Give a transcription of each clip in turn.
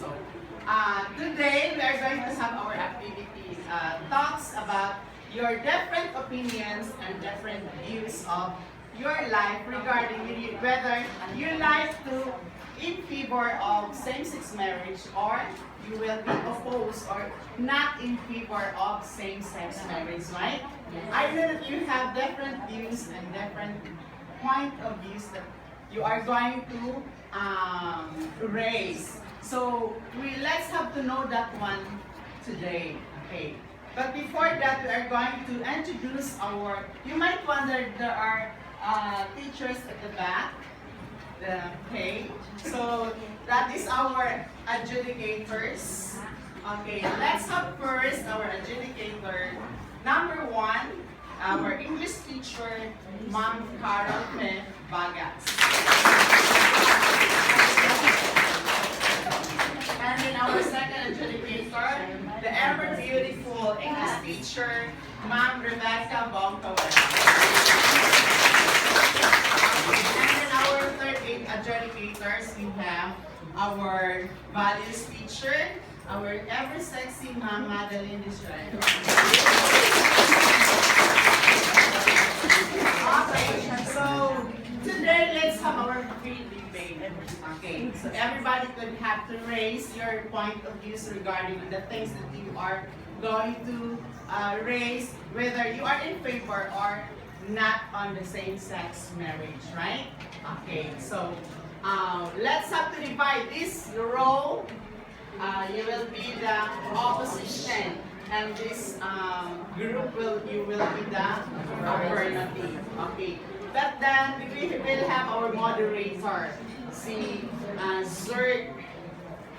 So, today we are going to have our activity talks about your different opinions and different views of your life regarding whether you like to in favor of same-sex marriage or you will be opposed or not in favor of same-sex marriage, right? I know that you have different views and different point of views that you are going to raise. So let's have to know that one today. Okay. But before that, we are going to introduce our. You might wonder there are teachers at the back. Okay. So that is our adjudicators. Okay. Let's have first our adjudicator. Number one, our English teacher, Ma'am Carol P. Bagas. And then our second adjudicator, the ever beautiful English teacher, Ma'am Rebecca Bongkawan. And then our third adjudicators, we have our values teacher, our ever sexy Ma'am Madeline Desrado. Okay, so today let's have our free debate. Okay, so everybody could have to raise your point of views regarding the things that you are going to raise, whether you are in favor or not on the same-sex marriage, right? Okay, so let's have to divide this role. You will be the opposition, and this group you will be the affirmative. Okay. But then we will have our moderator, si Zert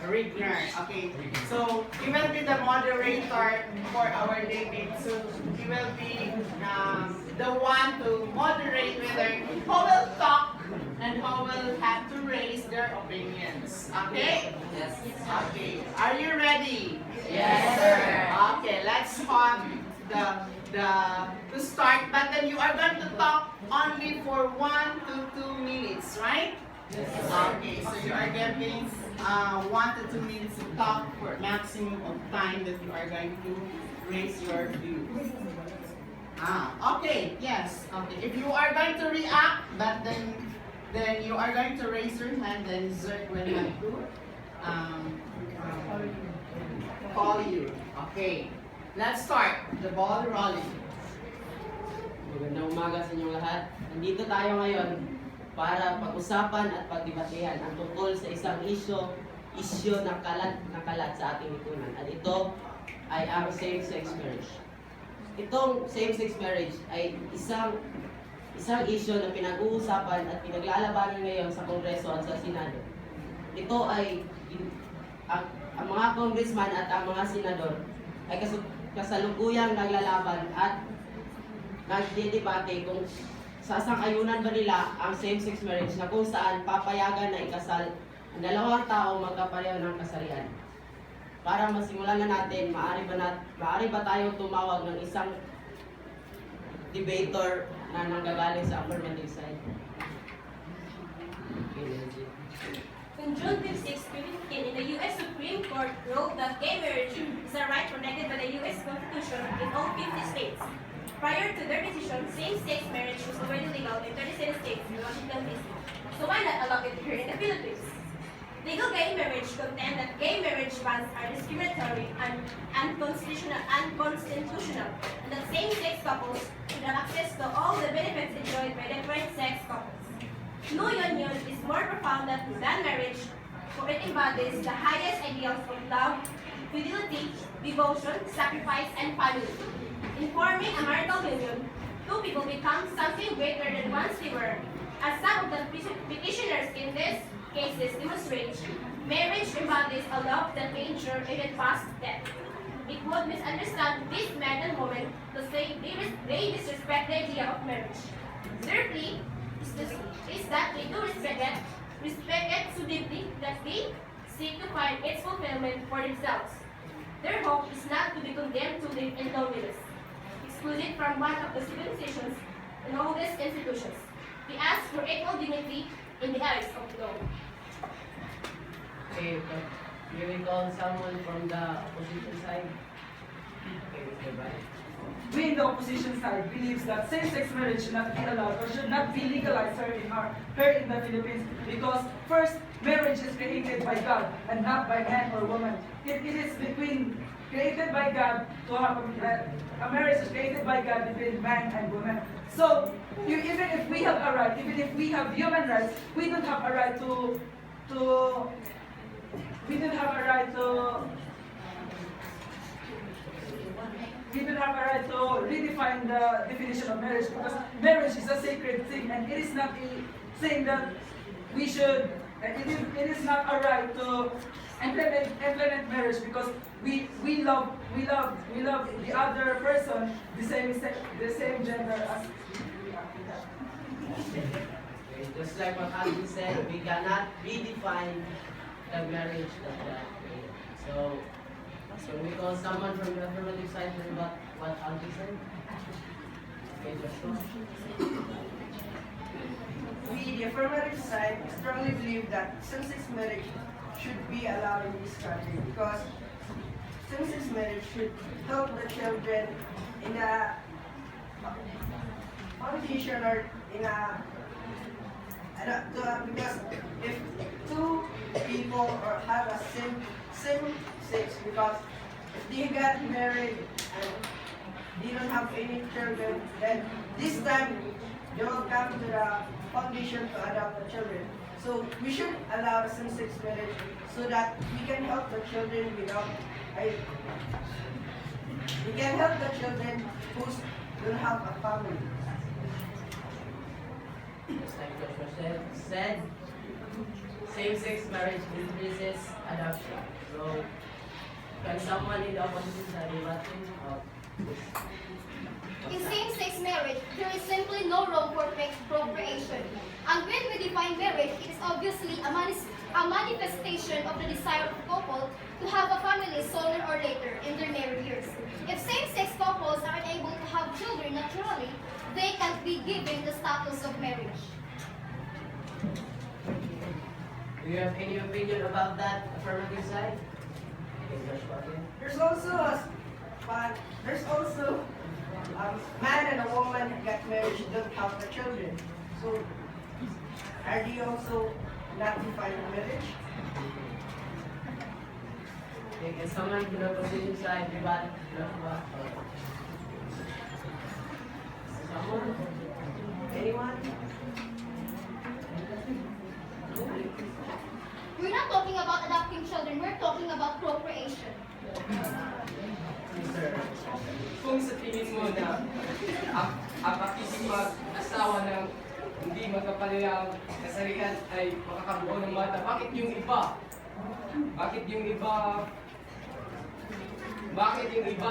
Rigner. Okay. So he will be the moderator for our debate. So he will be the one to moderate whether who will talk and who will have to raise their opinions. Okay? Yes. Okay. Are you ready? Yes, sir. Okay, let's have to start, but then you are going to talk only for 1 to 2 minutes, right? Yes. Okay, so you are getting 1 to 2 minutes to talk for maximum of time that you are going to raise your views. Okay, yes. Okay, if you are going to react, but then you are going to raise your hand, then Zert will have to call you. Okay, let's start. The ball rolling. Magandang umaga sa inyong lahat. Nandito tayo ngayon para pag-usapan at pagdebatehan ang tungkol sa isang isyu na kalat sa ating lipunan. At ito ay ang same-sex marriage. Itong same-sex marriage ay isang issue na pinag-uusapan at pinaglalabanan ngayon sa Kongreso at sa Senado. Ito ay ang mga congressman at ang mga senador ay kasalukuyang naglalaban at nagdidebate kung sasang-ayunan ba nila ang same-sex marriage na kung saan papayagan na ikasal ang dalawang tao magkapareho ng kasarian. Para masimulan na natin, maaari ba tayong tumawag ng isang debater na nanggagaling sa affirmative side? On June 26, 2015, in the U.S. Supreme Court ruled that gay marriage is a right protected by the U.S. Constitution in all 50 states. Prior to their decision, same-sex marriage was already legal in 37 states in Washington, D.C. So why not allow it here in the Philippines? Legal gay marriage contend that gay marriage bans are discriminatory and unconstitutional, and that same-sex couples should have access to all the benefits enjoyed by different-sex couples. No union is more profound than marriage, for it embodies the highest ideals of love, fidelity, devotion, sacrifice, and family. In forming a marital union, two people become something greater than once they were. As some of the petitioners in these cases demonstrate, marriage embodies a love that may endure even past death. It would misunderstand this man and woman to say they disrespect the idea of marriage. Their plea is that they do respect it so deeply that they seek to find its fulfillment for themselves. Their hope is not to be condemned to live in loneliness, excluded from one of the civilizations and oldest institutions. We ask for equal dignity in the eyes of the law. Okay, Here we call someone from the opposition side. Okay, Mr. Brian. We in the opposition side believes that same-sex marriage should not be allowed or should not be legalized here in the Philippines because first, marriage is created by God and not by man or woman. It is created by God to have a marriage is created by God between man and woman. So even if we have a right, even if we have human rights, we don't have a right to we don't have a right to we don't have a right to redefine the definition of marriage because marriage is a sacred thing and it is not a thing that we should, it is not a right to implement marriage because we love the other person the same gender as Okay, just like what Andy said, we cannot redefine the marriage that God created. So we call someone from the affirmative side to rebut what Andy said. Okay, Joshua. We, the affirmative side, strongly believe that same-sex marriage should be allowed in this country because same-sex marriage should help the children in a foundation or in a because if two people or have a same sex because if they got married and they don't have any children, then this time they will come to the foundation to adopt the children. So we should allow same-sex marriage so that we can help the children we can help the children who don't have a family. Just like Joshua said, same-sex marriage increases adoption. So, can someone in the opposition side rebut him? In same-sex marriage, there is simply no room for procreation. And when we define marriage, it is obviously a manifestation of the desire of couple to have a family sooner or later in their married years. If same-sex couples are unable to have children naturally, they can be given the status of marriage. Do you have any opinion about that affirmative side? Okay, Joshua again. There's also man and a woman get married don't have the children. So are they also not defined marriage? Okay, can someone from the opposition side rebut Joshua? Someone? Anyone? We're not talking about adopting children, we're talking about procreation. Sir. Kung sa tingin mo na ang pakikipag-asawa ng hindi magkapanilang kasarian ay makakabuo ng bata, bakit yung iba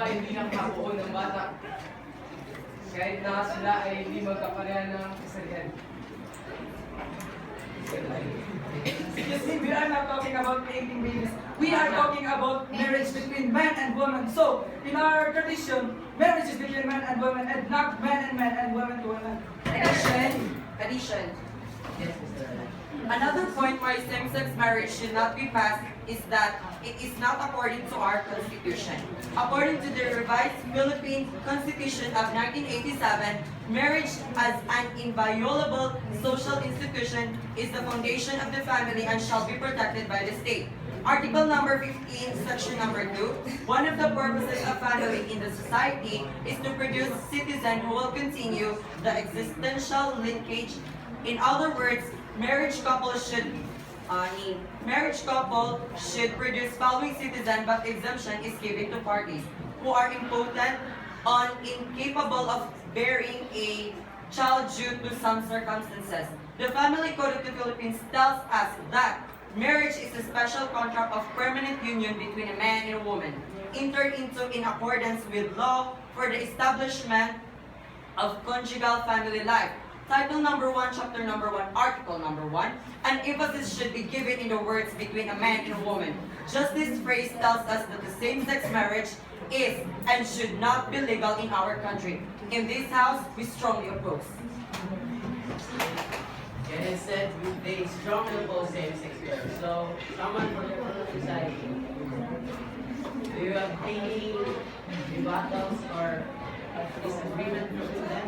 hindi nakabuo ng bata kahit na sila ay hindi magkapanilang ng kasarian? Excuse me, we are not talking about creating babies. We are talking about marriage between man and woman. So, in our tradition, marriage is between man and woman and not man and woman to woman. Addition. Yes, Mr. Ryan. Another point why same-sex marriage should not be passed is that it is not according to our Constitution. According to the revised Philippine Constitution of 1987, marriage as an inviolable social institution is the foundation of the family and shall be protected by the state. Article number 15, section number 2, one of the purposes of family in the society is to produce citizens who will continue the existential linkage. In other words, marriage couple should produce following citizen, but exemption is given to parties who are impotent or incapable of bearing a child due to some circumstances. The Family Code of the Philippines tells us that marriage is a special contract of permanent union between a man and a woman, entered into in accordance with law for the establishment of conjugal family life. Title number 1, chapter number 1, article number 1, an emphasis should be given in the words between a man and a woman. Just this phrase tells us that the same-sex marriage is and should not be legal in our country. In this house, we strongly oppose. And it said they strongly oppose same-sex marriage. So, someone from the society. Do you have any rebuttals or disagreement with them?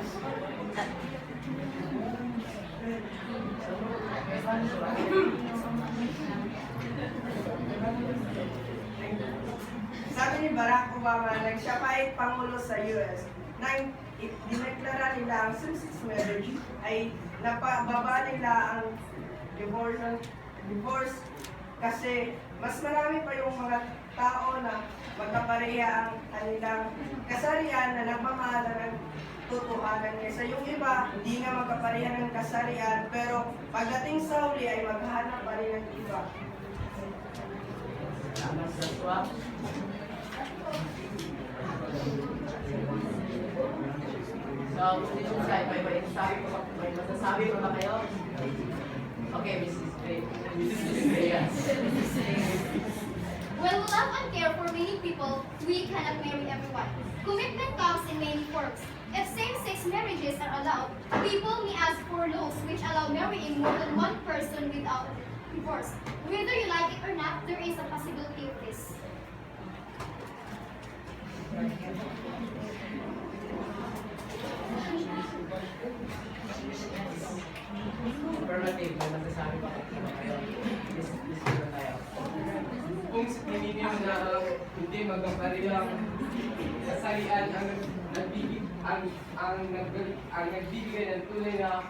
Sabi ni Barack Obama, siya pa ay Pangulo sa US, na dineklara nila ang same-sex marriage ay napababa nila ang divorce kasi mas marami pa yung mga tao na magkapareha ang kanilang kasarian na nagmamahala ng totohanan niya. Sa yung iba, hindi nga magkapareha ng kasarian, pero pagdating sa huli ay maghahanap pa rin ng iba. Salamat sa swap. So, position side, may masasabi pa ba kayo? Okay, Mrs. Gray. Mrs. Reyes. When we love and care for many people, we cannot marry everyone. Commitment comes in many forms. If same-sex marriages are allowed, people may ask for laws which allow marrying more than one person without divorce. Whether you like it or not, there is a possibility of this. Affirmative, may masasabi pa kayo? Discuss tayo. Kung sa tingin niyo na hindi magkaparehang kasarian ang nagbibigay ng tunay na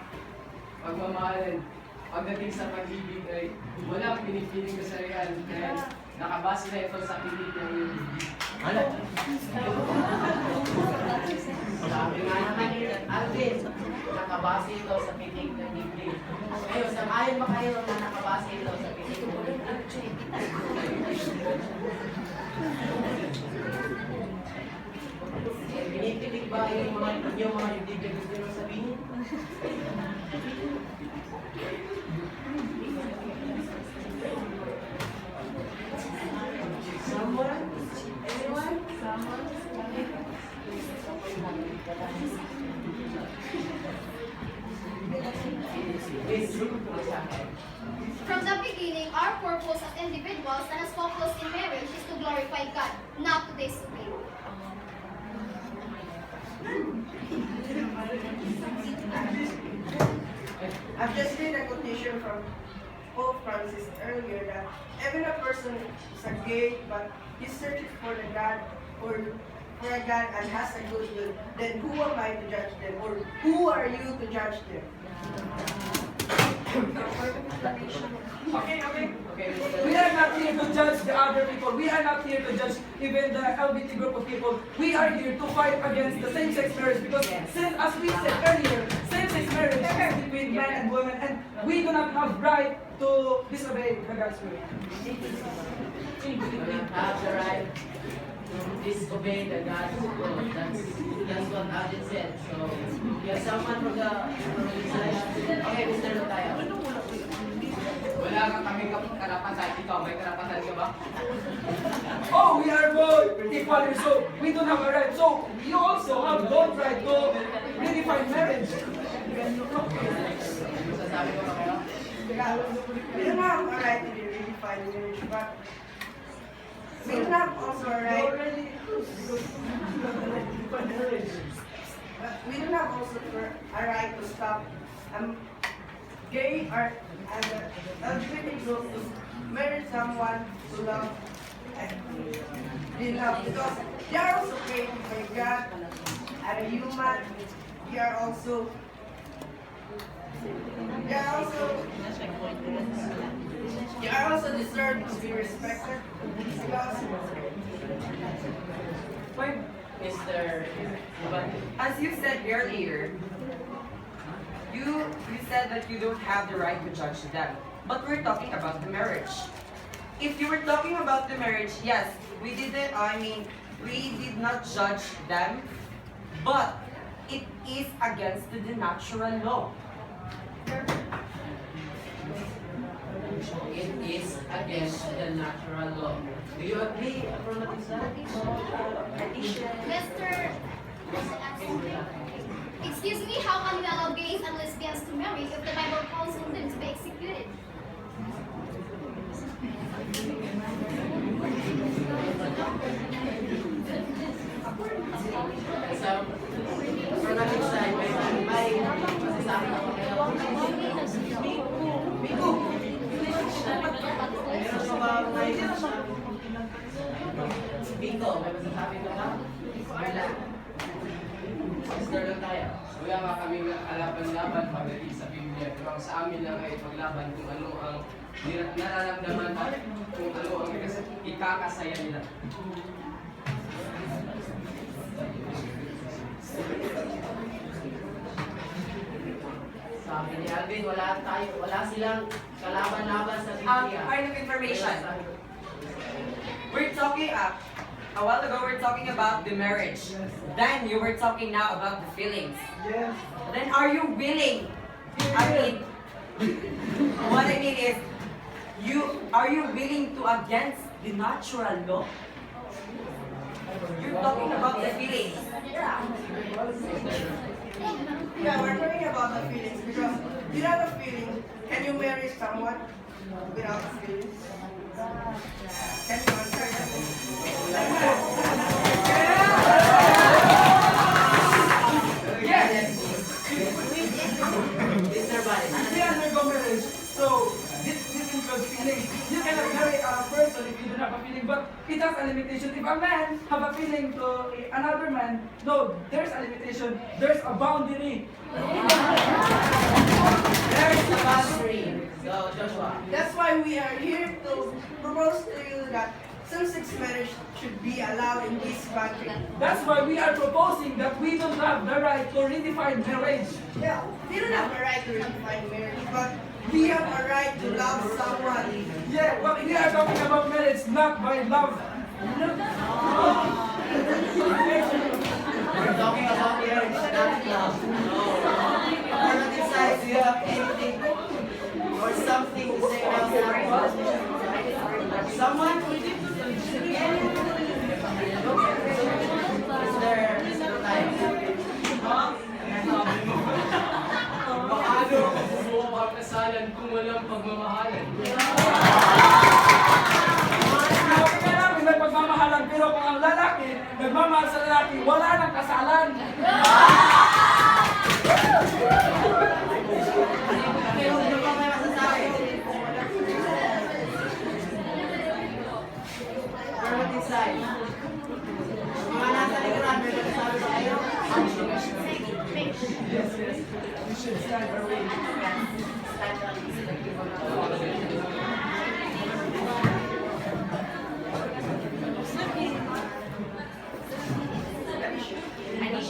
pagmamahalan pagdating sa pag-ibig ay walang pinipiling kasarian kaya nakabase na ito sa pilit ng Sabi nga naman ni Alvin, nakabase ito sa pitik ng dibdib. Ngayon, samayon ba kayo na nakabase ito sa pitik ng dibdib? Pinipilig ba yung mga dibdib na gusto nyo sabihin? Someone? Anyone? Someone? From the beginning, our purpose as individuals and as couples in marriage is to glorify God, not to disobey. I've just read a quotation from Pope Francis earlier that even a person is a gay but he's searching for the God or for a God and has a good will, then who am I to judge them? Or who are you to judge them? Okay. Okay, We are not here to judge the other people. We are not here to judge even the LGBT group of people. We are here to fight against the same-sex marriage because, as we said earlier, same-sex marriage is between men and women, and we do not have right to disobey the God's will. You don't have the right to disobey the God's will. That's what Alvin said. So, you have someone from the side. Okay, Mr. Lutayo. wala kang kaming karapatan. Ikaw, may karapatan ka ba? Oh, we are both equally so. We don't have a right. So, you also have both right to redefine marriage. Masasabi ko ba kayo? We don't have a right to redefine marriage, but we don't have also a right. But we don't have also a right to stop gay or LGBT group to marry someone to love and they love because they are also created by God and a human. They are also deserve to be respected because Mr. Lubati. As you said earlier, you said that you don't have the right to judge them. But we're talking about the marriage. If you were talking about the marriage, yes, we did not judge them, but it is against the natural law. It is against the natural law. Do you agree, affirmative side? Mr. Excuse me, how can we allow gays and lesbians to marry if the Bible calls on them to be executed? So, affirmative side, may masasabi ka pa kayo. Meron ka ba may Biko, may masasabi ka ba? Wala. Sister lang tayo. Wala nga kami kalaban-laban pagdating sa Biblia. Pero ang sa amin lang ay paglaban kung ano ang nararamdaman at kung ano ang ikakasaya nila. Sabi ni Alvin, wala silang kalaban-laban sa Biblia. Point of information. We're talking a while ago we're talking about the marriage. Then you were talking now about the feelings. Yes. Then are you willing? I mean, what I mean is, are you willing to against the natural law? You're talking about the feelings. Yeah, we're talking about the feelings because without a feeling, can you marry someone without feelings? Can you answer that? Mr. Biden. We undergo marriage, so this includes feelings. You cannot marry a person if you don't have a feeling, but it has a limitation. If a man have a feeling to another man, no, there's a limitation. There's a boundary. There's the boundary. Go, Joshua. That's why we are here to propose to you that same-sex marriage should be allowed in this country. That's why we are proposing that we don't have the right to redefine marriage. Yeah, we don't have a right to redefine marriage, but we have a right to love someone. Yeah, but we are talking about marriage, not by love. We're talking about marriage, not love. No. Affirmative side, do you have anything or something to say about that? Someone? Mr. Tayo. Paano bubuo ang kasalan kung walang pagmamahalan? Kaya namin may pagmamahalan, pero kung ang lalaki, nagmamahal sa lalaki, wala nang kasalan. Ano ba may masasabi? Affirmative side. Mga nasa likuran, may masasabi ba kayo? We should stand our way.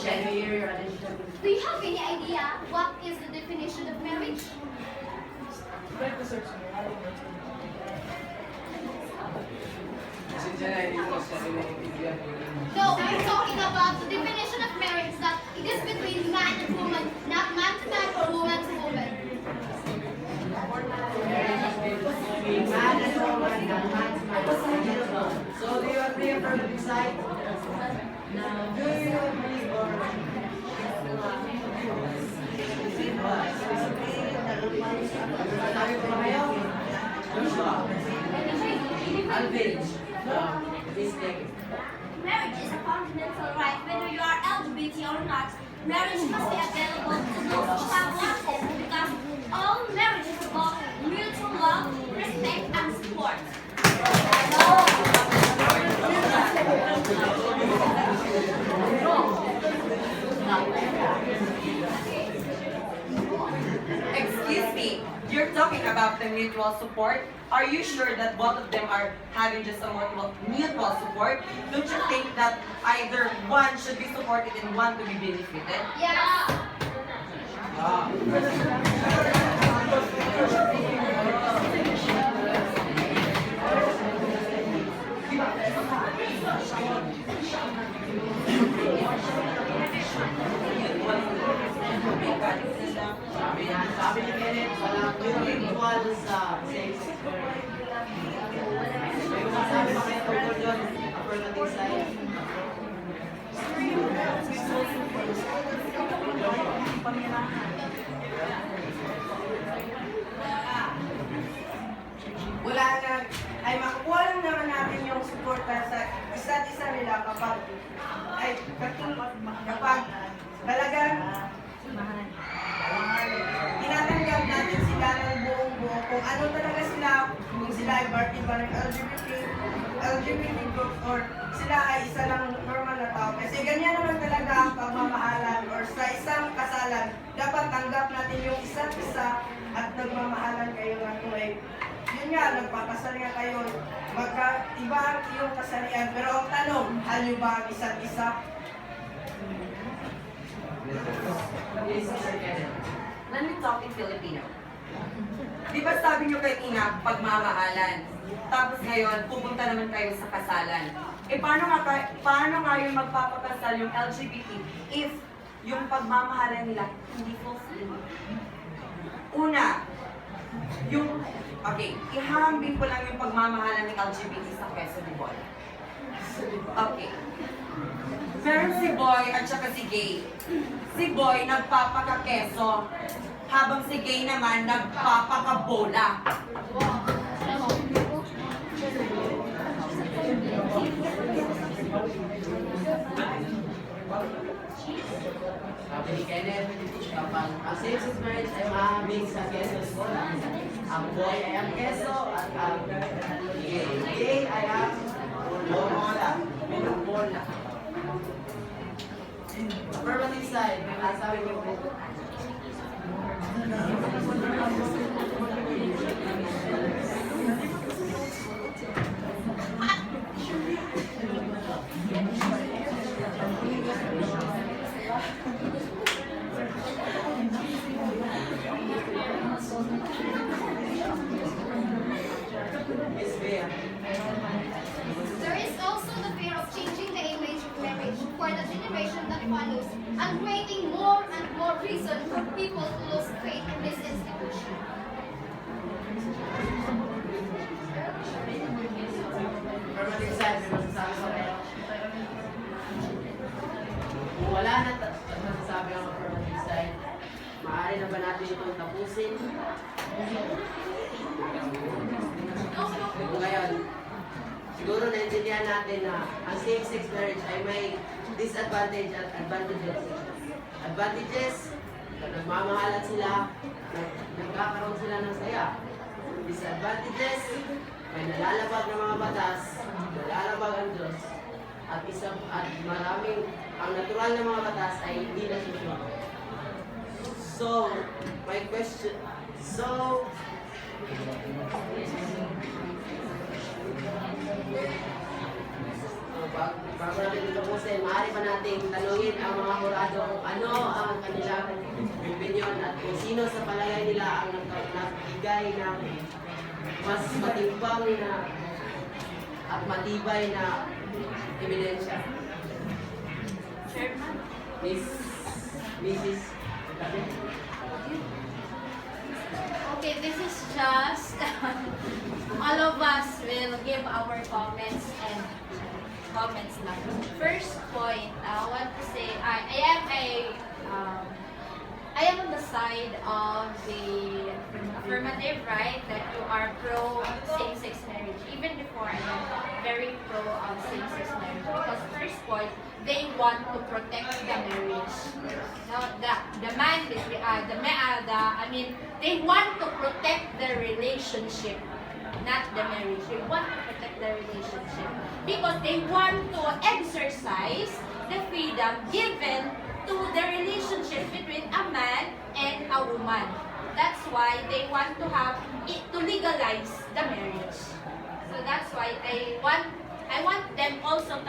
Can we hear your addition? Do you have any idea what is the definition of marriage? Kasi dyan ay hindi ko masasabi na intindihan ko rin. No, we're talking about the definition of marriage that it is between man and woman, not man to man or woman to woman. Marriage is between man and woman, not man to man. So do you agree affirmative side? Do you agree or Sabi ko ba kayo? Joshua. Alvin. Mistake. Marriage is a fundamental right, whether you are LGBT or not. Marriage must be available to those who have wanted, because all marriage is about mutual love, respect, and support. Excuse me, you're talking about the mutual support. Are you sure that both of them are having just a mutual support? Don't you think that either one should be supported and one to be benefited? Yeah. Sabi ni Kenneth, walang equal sa same-sex marriage. May masasabi ba kayo tungkol doon? Affirmative side. Wala na, ay makukuha lang naman natin yung support sa isa't LGBT group or sila ay isa lang normal na tao. Kasi ganyan naman talaga ang pagmamahalan or sa isang kasalan, dapat tanggap natin yung isa't isa at nagmamahalan kayo ng tuwing. Yun nga, nagpakasal nga kayo, magkaiba ang iyong kasarian. Pero ang tanong, mahal niyo ba ang isa't isa? Yes, Sir Kenneth. Let me talk in Filipino. Di ba sabi niyo kay Ina, pagmamahalan? Tapos ngayon, pupunta naman kayo sa kasalan. Eh, paano nga yung magpapakasal yung LGBT if yung pagmamahalan nila hindi fulfilled? Una, ihahambing ko lang yung pagmamahalan ng LGBT sa Quezon ni Boy. Okay. Meron si Boy at saka si Gay. Si Boy nagpapakakeso, habang si Gay naman nagpapakabola. Sabi ni Kenneth, kapag ang same-sex marriage ay mahabing sa keso bola, ang boy ay ang keso at ang gay ay ang bola. Bola. Affirmative side, sabi niyo po. Miss Bea. There is also the fear of changing the image of marriage for the generation that follows and creating more and more reason for people to lose faith in this institution. Affirmative side, may masasabi ko kayo. Kung wala na masasabi ang affirmative side, maaari na ba natin itong tapusin? Kung ngayon, siguro naintindihan natin na ang same-sex marriage ay may disadvantage at advantages. Advantages, nagmamahalan sila, nagkakaroon sila ng saya. Disadvantages, may nalalabag ng mga batas, nalalabag ang Diyos, at maraming, ang natural na mga batas ay hindi nasusunod. So, my question, bago natin ito tapusin, maaari pa nating tanungin ang mga hurado kung ano ang kanilang opinion at kung sino sa palagay nila ang nagbigay ng mas matimbang na at matibay na ebidensya. Chairman. Mrs. Okay, this is just all of us will give our comments now. First point, I want to say I am on the side of the affirmative, right? That you are pro same-sex marriage. Even before, I am very pro same-sex marriage because first point, they want to protect the marriage. No, the man, they want to protect the relationship, not the marriage. They want to protect the relationship because they want to exercise the freedom given to the relationship between a man and a woman. That's why they want to have it to legalize the marriage. So that's why I want them also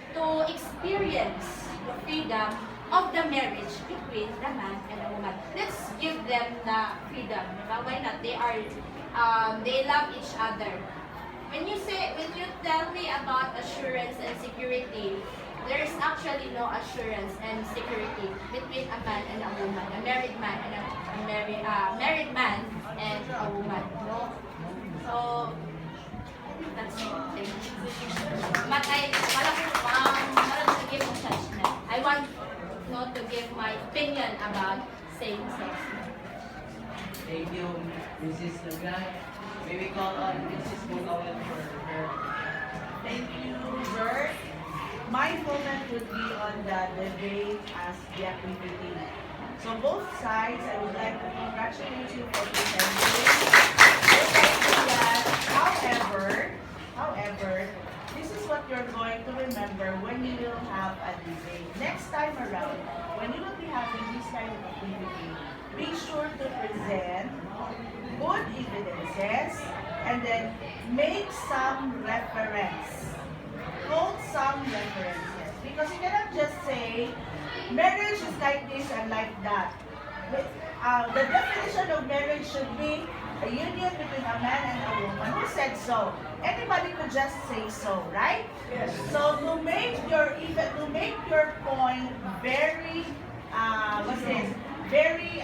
to experience the freedom of the marriage between the man and a woman. Let's give them the freedom. Why not? They love each other. When you tell me about assurance and security, there's actually no assurance and security between a man and a woman, a married man and a married man and a woman. No? So that's it. Thank you. But I want to give a judgment. I want not to give my opinion about same-sex. Thank you, Mrs. Lagay. May we call on Mrs. Mugawin for her. Thank you, Bert. My comment would be on the debate as the activity. So both sides, I would like to congratulate you for presenting. However, However, this is what you're going to remember when you will have a debate. Next time around, when you will be having this kind of activity, be sure to present good evidences and then make some reference. Quote some references. Because you cannot just say, marriage is like this and like that. The definition of marriage should be a union between a man and a woman. Who said so? Anybody could just say so, right? Yes. So to make your point very very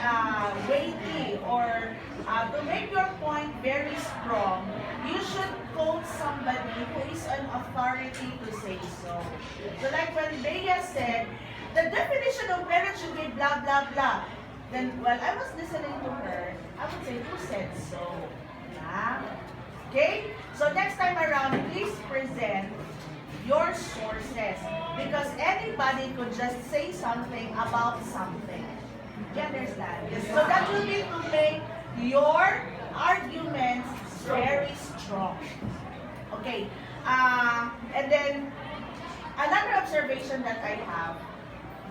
weighty, or to make your point very strong, you should quote somebody who is an authority to say so. So like when Bea said, the definition of marriage should be blah blah blah. Then while I was listening to her, I would say, who said so? Yeah. Okay? So next time around, please present your sources, because anybody could just say something about something. You understand? So that will be to make your arguments very strong. Okay. And then another observation that I have,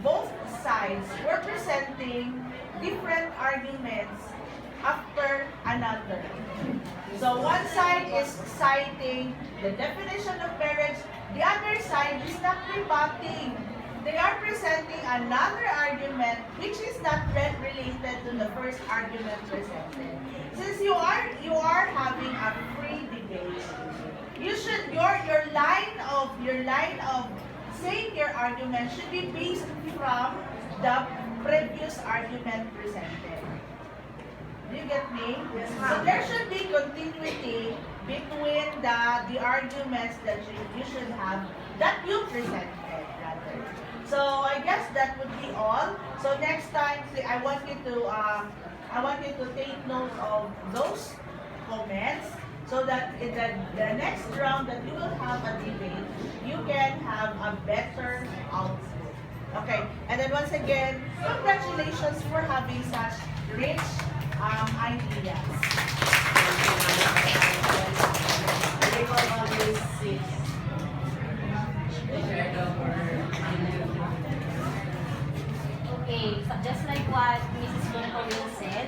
both sides were presenting different arguments after another. So one side is citing the definition of marriage, the other side is not rebutting. They are presenting another argument which is not related to the first argument presented. Since you are having a free debate, you should your line of saying your argument should be based from the previous argument presented. Do you get me? Yes, So ma'am. there should be continuity between the arguments that you should have, that you presented rather. So I guess that would be all. So next time, I want you to take note of those comments, so that in the next round that you will have a debate, you can have a better output. Okay, and then once again, congratulations for having such rich ideas. They will always see. Okay, so just like what Mrs. Bonco said,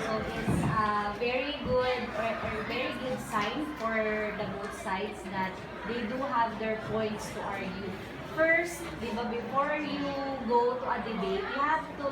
so it's a very good or very good sign for the both sides that they do have their points to argue. First, before you go to a debate, you have to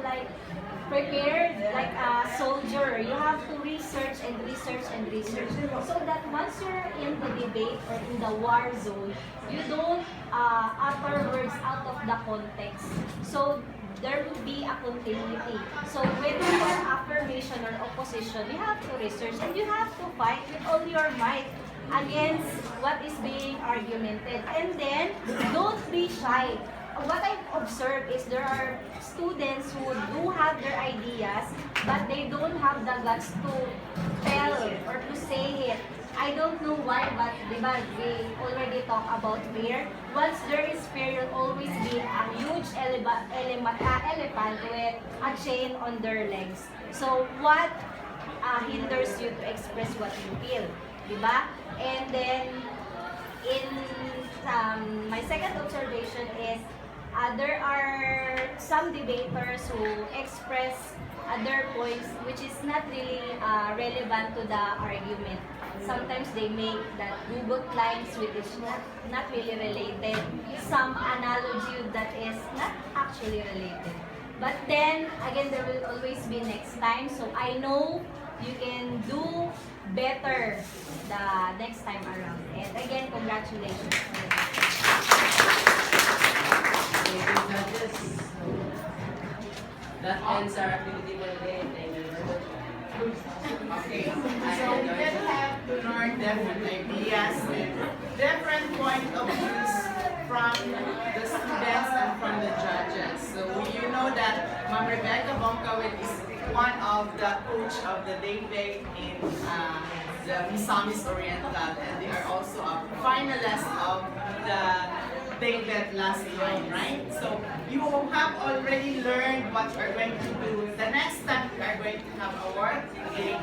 prepare like a soldier. You have to research and research and research, so that once you're in the debate or in the war zone, you don't utter words out of the context. So there will be a continuity. So whether you're affirmation or opposition, you have to research and you have to fight with all your might against what is being argumented. And then, don't be shy. What I've observed is there are students who do have their ideas, but they don't have the guts to tell or to say it. I don't know why, but diba, we already talked about fear. Once there is fear, you'll always be a huge elephant with a chain on their legs. So what hinders you to express what you feel? Diba? And then, in my second observation is, there are some debaters who express their points which is not really relevant to the argument. Sometimes they make that Google lines which is not really related, some analogy that is not actually related. But then, again, there will always be next time. So I know you can do better the next time around. And again, congratulations. Thank you, judges. That ends our activity for today. Thank you very much. Okay, so we can have to learn different ideas and different point of views from the students and from the judges. So you know that Ma'am Rebecca Boncawit is one of the coach of the debate in the Misamis Oriental, and they are also a finalist of the David last time, right? So you have already learned what you are going to do. The next time we are going to have our debate.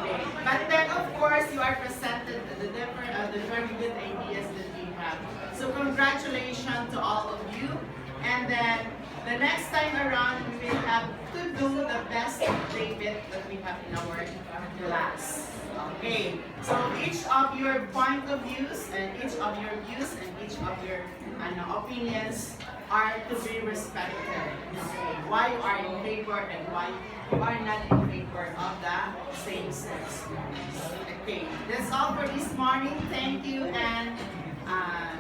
But then of course you are presented the different, the very good ideas that you have. So congratulations to all of you. And then the next time around we will have to do the best debate that we have in our class. Okay, so each of your point of views and each of your views and each of your opinions are to be respected. Okay, why you are in favor and why you are not in favor of the same sex. Okay, that's all for this morning. Thank you and